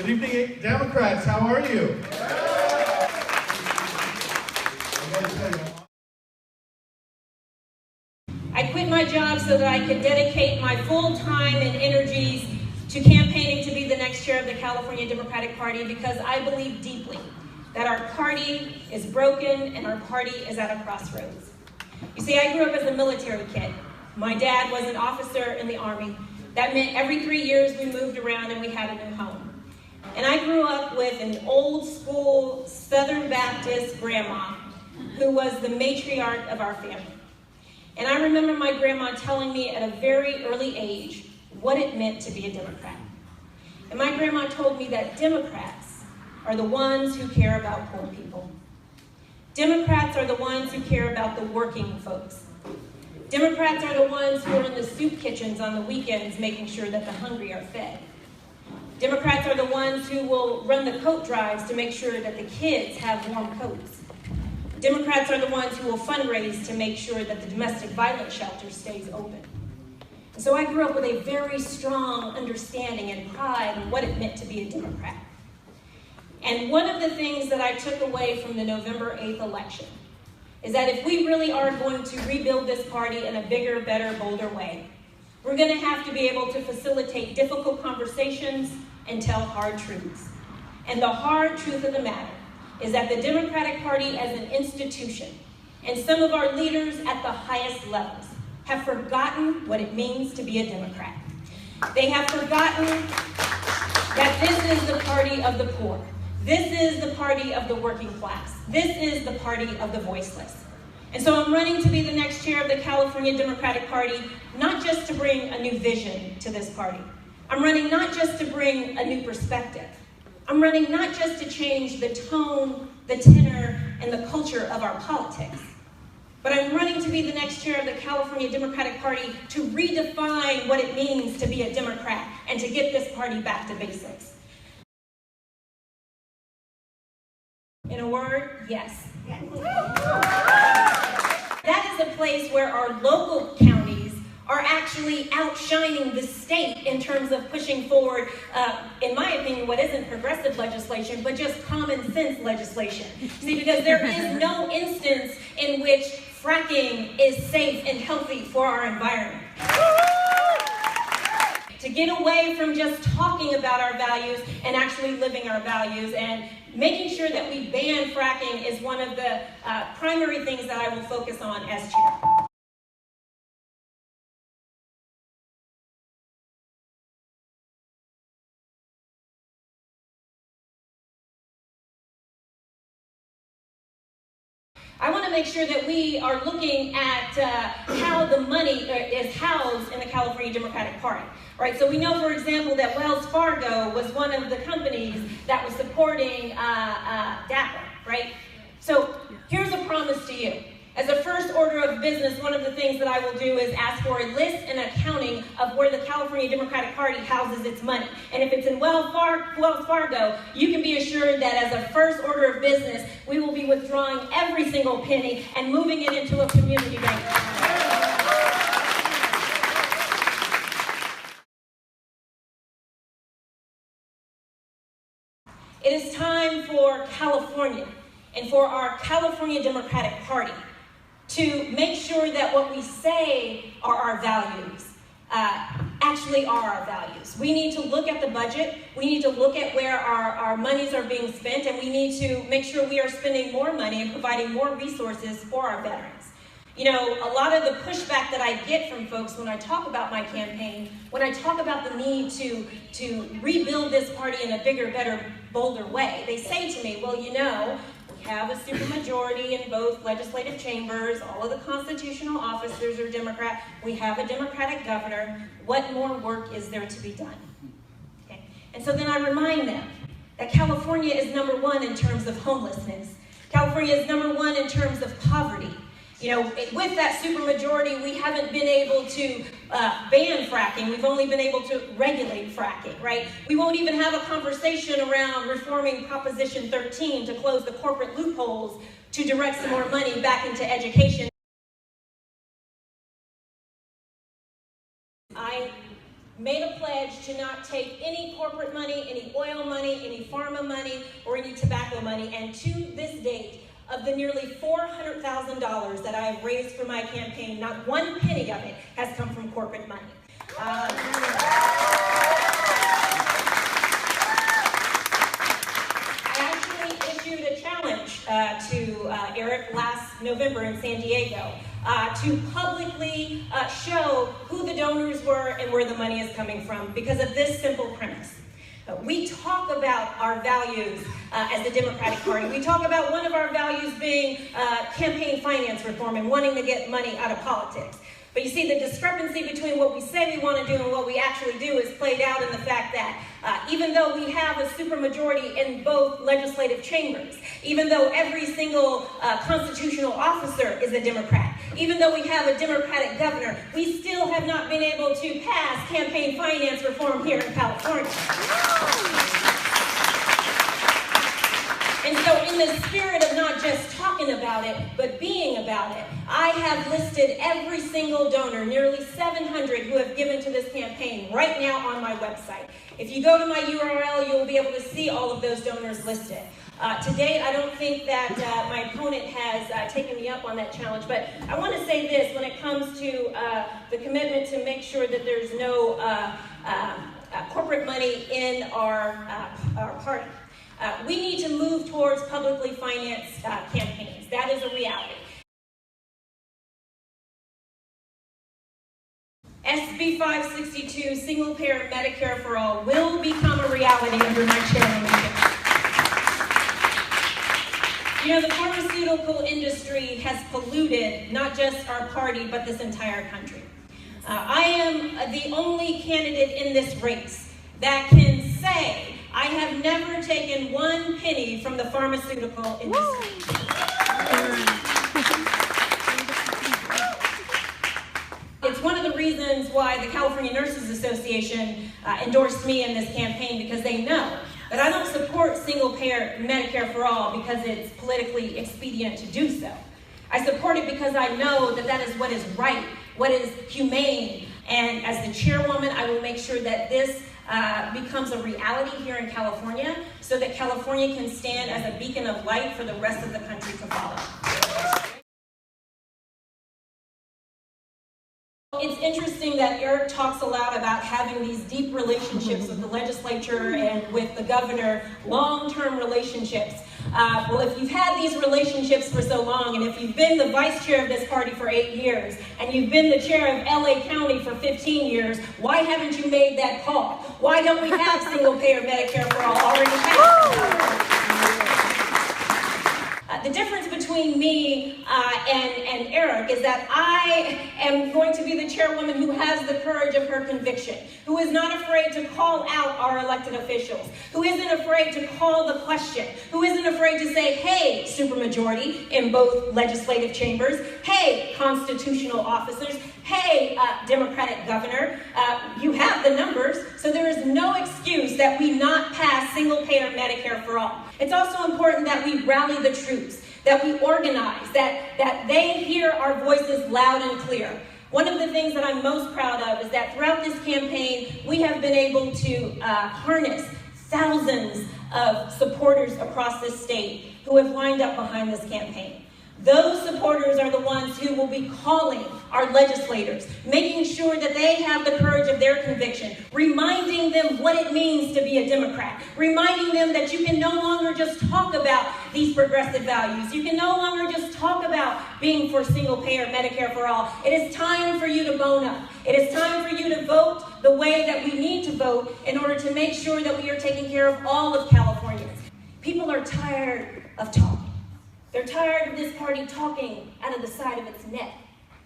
Good evening, Democrats. How are you? I quit my job so that I could dedicate my full time and energies to campaigning to be the next chair of the California Democratic Party, because I believe deeply that our party is broken and our party is at a crossroads. You see, I grew up as a military kid. My dad was an officer in the Army. That meant every 3 years we moved around and we had a new home. And I grew up with an old school Southern Baptist grandma who was the matriarch of our family. And I remember my grandma telling me at a very early age what it meant to be a Democrat. And my grandma told me that Democrats are the ones who care about poor people. Democrats are the ones who care about the working folks. Democrats are the ones who are in the soup kitchens on the weekends making sure that the hungry are fed. Democrats are the ones who will run the coat drives to make sure that the kids have warm coats. Democrats are the ones who will fundraise to make sure that the domestic violence shelter stays open. And so I grew up with a very strong understanding and pride in what it meant to be a Democrat. And one of the things that I took away from the November 8th election is that if we really are going to rebuild this party in a bigger, better, bolder way, we're going to have to be able to facilitate difficult conversations and tell hard truths. And the hard truth of the matter is that the Democratic Party as an institution and some of our leaders at the highest levels have forgotten what it means to be a Democrat. They have forgotten that this is the party of the poor. This is the party of the working class. This is the party of the voiceless. And so I'm running to be the next chair of the California Democratic Party, not just to bring a new vision to this party. I'm running not just to bring a new perspective. I'm running not just to change the tone, the tenor, and the culture of our politics, but I'm running to be the next chair of the California Democratic Party to redefine what it means to be a Democrat and to get this party back to basics. In a word, yes. That is a place where our local counties are actually outshining the state in terms of pushing forward, in my opinion, what isn't progressive legislation, but just common sense legislation. See, because there is no instance in which fracking is safe and healthy for our environment. To get away from just talking about our values and actually living our values, and making sure that we ban fracking is one of the primary things that I will focus on as chair. I want to make sure that we are looking at how the money is housed in the California Democratic Party. Right? So we know, for example, that Wells Fargo was one of the companies that was supporting DAPA, right? So here's a promise to you. As a first order of business, one of the things that I will do is ask for a list and accounting of where the California Democratic Party houses its money. And if it's in Wells Fargo, you can be assured that as a first order of business, we will be withdrawing every single penny and moving it into a community bank. It is time for California and for our California Democratic Party to make sure that what we say are our values actually are our values. We need to look at the budget, we need to look at where our monies are being spent, and we need to make sure we are spending more money and providing more resources for our veterans. You know, a lot of the pushback that I get from folks when I talk about my campaign, when I talk about the need to rebuild this party in a bigger, better, bolder way, they say to me, well, you know, we have a supermajority in both legislative chambers, all of the constitutional officers are Democrat, we have a Democratic governor, what more work is there to be done? Okay. And so then I remind them that California is #1 in terms of homelessness. California is #1 in terms of poverty. You know, with that supermajority, we haven't been able to ban fracking. We've only been able to regulate fracking, right? We won't even have a conversation around reforming Proposition 13 to close the corporate loopholes to direct some more money back into education. I made a pledge to not take any corporate money, any oil money, money or any tobacco money. And to this date, of the nearly $400,000 that I have raised for my campaign, not one penny of it has come from corporate money. I actually issued a challenge to Eric last November in San Diego to publicly show who the donors were and where the money is coming from because of this simple premise. We talk about our values as the Democratic Party. We talk about one of our values being campaign finance reform and wanting to get money out of politics. But you see, the discrepancy between what we say we want to do and what we actually do is played out in the fact that even though we have a supermajority in both legislative chambers, even though every single constitutional officer is a Democrat, even though we have a Democratic governor, we still have not been able to pass campaign finance reform here in California. And so in the spirit of not just talking about it, but being about it, I have listed every single donor, nearly 700 who have given to this campaign right now on my website. If you go to my URL, you'll be able to see all of those donors listed. To date, I don't think that my opponent has taken me up on that challenge, but I want to say this when it comes to the commitment to make sure that there's no corporate money in our party. We need to move towards publicly financed campaigns. That is a reality. SB 562, single-payer Medicare for all, will become a reality under my chairmanship. You know, the pharmaceutical industry has polluted not just our party, but this entire country. I am the only candidate in this race that can say I have never taken one penny from the pharmaceutical industry. It's one of the reasons why the California Nurses Association endorsed me in this campaign, because they know that I don't support single-payer Medicare for all because it's politically expedient to do so. I support it because I know that that is what is right, what is humane, and as the chairwoman, I will make sure that this becomes a reality here in California so that California can stand as a beacon of light for the rest of the country to follow. It's interesting that Eric talks a lot about having these deep relationships with the legislature and with the governor, long-term relationships. Well, if you've had these relationships for so long, and if you've been the vice chair of this party for 8 years, and you've been the chair of LA County for 15 years, why haven't you made that call? Why don't we have single-payer Medicare for all already passed? The difference between me and Eric is that I am going to be the chairwoman who has the courage of her conviction, who is not afraid to call out our elected officials, who isn't afraid to call the question, who isn't afraid to say, hey, supermajority in both legislative chambers, hey, constitutional officers, hey, Democratic governor, you have the numbers, so there is no excuse that we not pass single-payer Medicare for all. It's also important that we rally the troops, that we organize, that they hear our voices loud and clear. One of the things that I'm most proud of is that throughout this campaign, we have been able to harness thousands of supporters across this state who have lined up behind this campaign. Those supporters are the ones who will be calling our legislators, making sure that they have the courage of their conviction, reminding them what it means to be a Democrat, reminding them that you can no longer just talk about these progressive values. You can no longer just talk about being for single-payer Medicare for all. It is time for you to bone up. It is time for you to vote the way that we need to vote in order to make sure that we are taking care of all of Californians. People are tired of talking. They're tired of this party talking out of the side of its neck.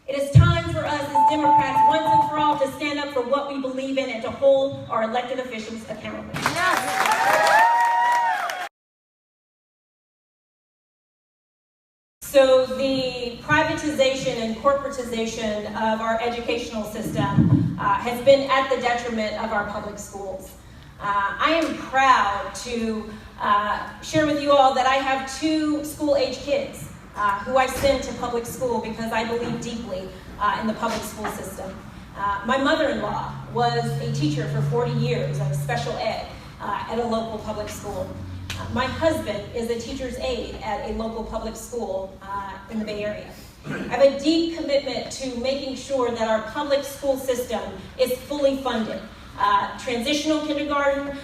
It is time for us as Democrats, once and for all, to stand up for what we believe in and to hold our elected officials accountable. So the privatization and corporatization of our educational system has been at the detriment of our public schools. I am proud to share with you all that I have 2 school-age kids who I send to public school because I believe deeply in the public school system. My mother-in-law was a teacher for 40 years of special ed at a local public school. My husband is a teacher's aide at a local public school in the Bay Area. I have a deep commitment to making sure that our public school system is fully funded. Transitional kindergarten,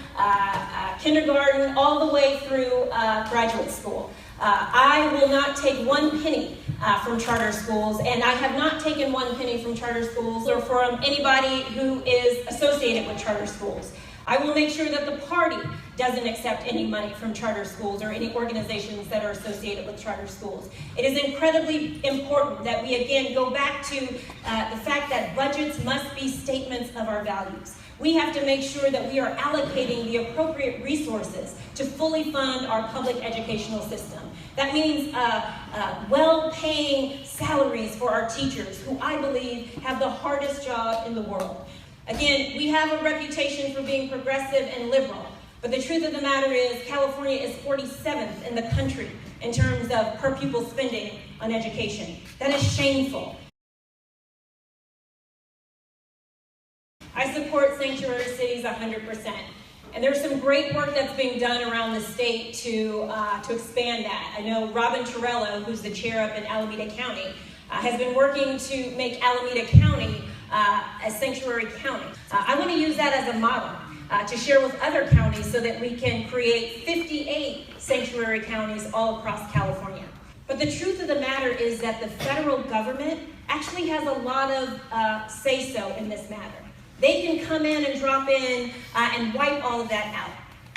kindergarten, all the way through graduate school. I will not take 1 penny from charter schools, and I have not taken 1 penny from charter schools or from anybody who is associated with charter schools. I will make sure that the party doesn't accept any money from charter schools or any organizations that are associated with charter schools. It is incredibly important that we again go back to the fact that budgets must be statements of our values. We have to make sure that we are allocating the appropriate resources to fully fund our public educational system. That means well-paying salaries for our teachers, who I believe have the hardest job in the world. Again, we have a reputation for being progressive and liberal, but the truth of the matter is California is 47th in the country in terms of per pupil spending on education. That is shameful. I support sanctuary cities 100%. And there's some great work that's being done around the state to expand that. I know Robin Torello, who's the chair up in Alameda County, has been working to make Alameda County a sanctuary county. I want to use that as a model to share with other counties so that we can create 58 sanctuary counties all across California. But the truth of the matter is that the federal government actually has a lot of say-so in this matter. They can come in and drop in and wipe all of that out.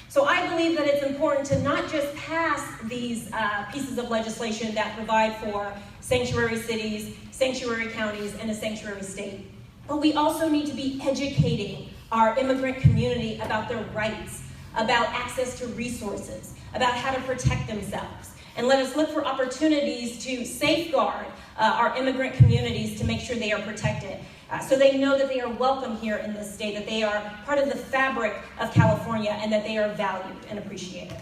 So I believe that it's important to not just pass these pieces of legislation that provide for sanctuary cities, sanctuary counties, and a sanctuary state, but we also need to be educating our immigrant community about their rights, about access to resources, about how to protect themselves. And let us look for opportunities to safeguard our immigrant communities to make sure they are protected. So they know that they are welcome here in this state, that they are part of the fabric of California, and that they are valued and appreciated.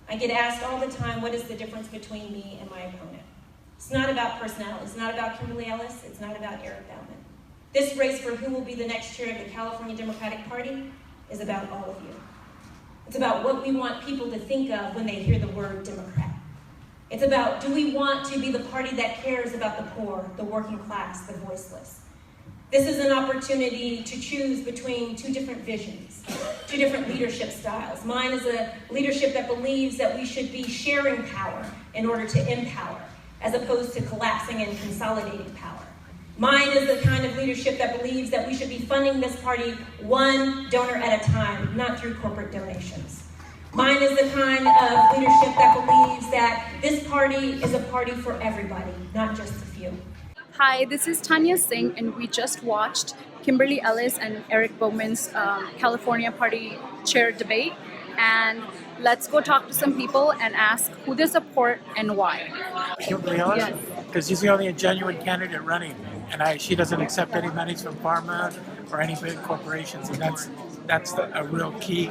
I get asked all the time, what is the difference between me and my opponent? It's not about personality. It's not about Kimberly Ellis. It's not about Eric Bauman. This race for who will be the next chair of the California Democratic Party is about all of you. It's about what we want people to think of when they hear the word Democrat. It's about, do we want to be the party that cares about the poor, the working class, the voiceless? This is an opportunity to choose between two different visions, two different leadership styles. Mine is a leadership that believes that we should be sharing power in order to empower, as opposed to collapsing and consolidating power. Mine is the kind of leadership that believes that we should be funding this party one donor at a time, not through corporate donations. Mine is the kind of leadership that believes that this party is a party for everybody, not just a few. Hi, this is Tanya Singh, and we just watched Kimberly Ellis and Eric Bowman's California Party Chair debate. And let's go talk to some people and ask who they support and why. Kimberly Ellis? Yes. Because she's the only genuine candidate running, and she doesn't accept any monies from pharma or any big corporations, and that's a real key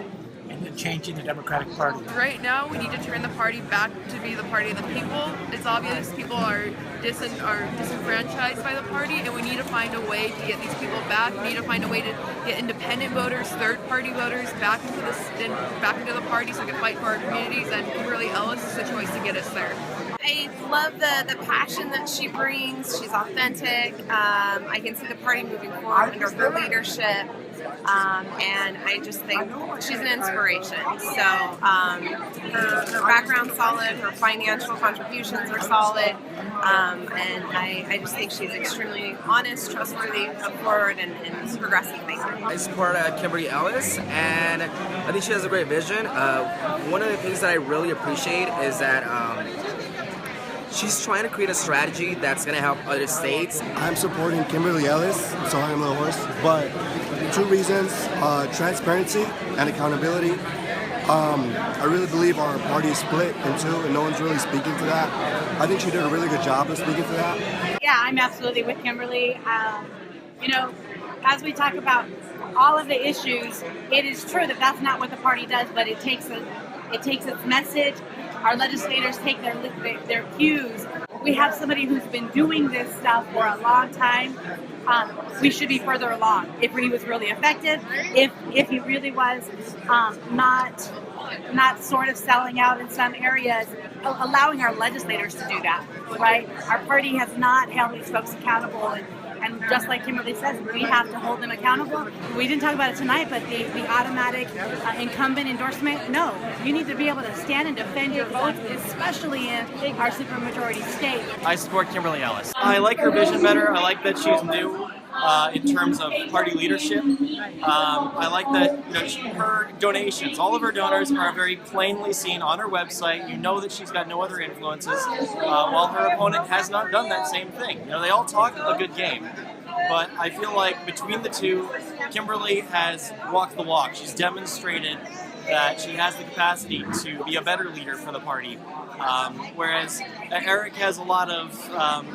in changing the Democratic Party. Right now, we need to turn the party back to be the party of the people. It's obvious people are disenfranchised by the party, and we need to find a way to get these people back. We need to find a way to get independent voters, third-party voters back into the party so we can fight for our communities, and Kimberly Ellis is the choice to get us there. I love the passion that she brings. She's authentic. I can see the party moving forward under her leadership. And I just think she's an inspiration. So her background's solid, her financial contributions are solid, and I just think she's extremely honest, trustworthy, forward, and progressive thinker. I support Kimberly Ellis, and I think she has a great vision. One of the things that I really appreciate is that she's trying to create a strategy that's going to help other states. I'm supporting Kimberly Ellis. Sorry, I'm a little hoarse. But two reasons, transparency and accountability. I really believe our party is split in two and no one's really speaking to that. I think she did a really good job of speaking to that. Yeah, I'm absolutely with Kimberly. As we talk about all of the issues, it is true that that's not what the party does, but it takes its message. Our legislators take their cues. We have somebody who's been doing this stuff for a long time, we should be further along. If he was really effective, if he really was not sort of selling out in some areas, allowing our legislators to do that, right? Our party has not held these folks accountable, and just like Kimberly says, we have to hold them accountable. We didn't talk about it tonight, but the automatic incumbent endorsement, no. You need to be able to stand and defend your votes, especially in our supermajority state. I support Kimberly Ellis. I like her vision better. I like that she's new in terms of party leadership. I like that her donations, all of her donors are very plainly seen on her website. You know that she's got no other influences, while her opponent has not done that same thing. They all talk a good game, but I feel like between the two, Kimberly has walked the walk. She's demonstrated that she has the capacity to be a better leader for the party, whereas Eric has a lot of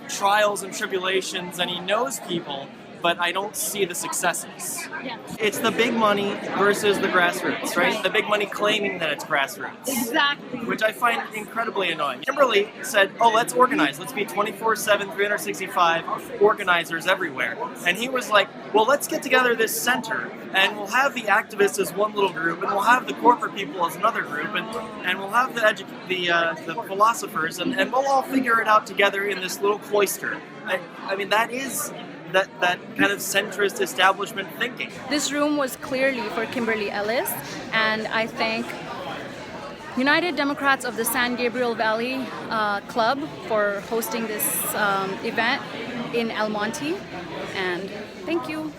trials and tribulations, and he knows people, but I don't see the successes. Yeah. It's the big money versus the grassroots, right? The big money claiming that it's grassroots. Exactly. Which I find incredibly annoying. Kimberly said, oh, let's organize. Let's be 24/7, 365 organizers everywhere. And he was like, well, let's get together this center, and we'll have the activists as one little group, and we'll have the corporate people as another group, and we'll have the philosophers, and we'll all figure it out together in this little cloister. I mean, that is that kind of centrist establishment thinking. This room was clearly for Kimberly Ellis, and I thank United Democrats of the San Gabriel Valley Club for hosting this event in El Monte, and thank you.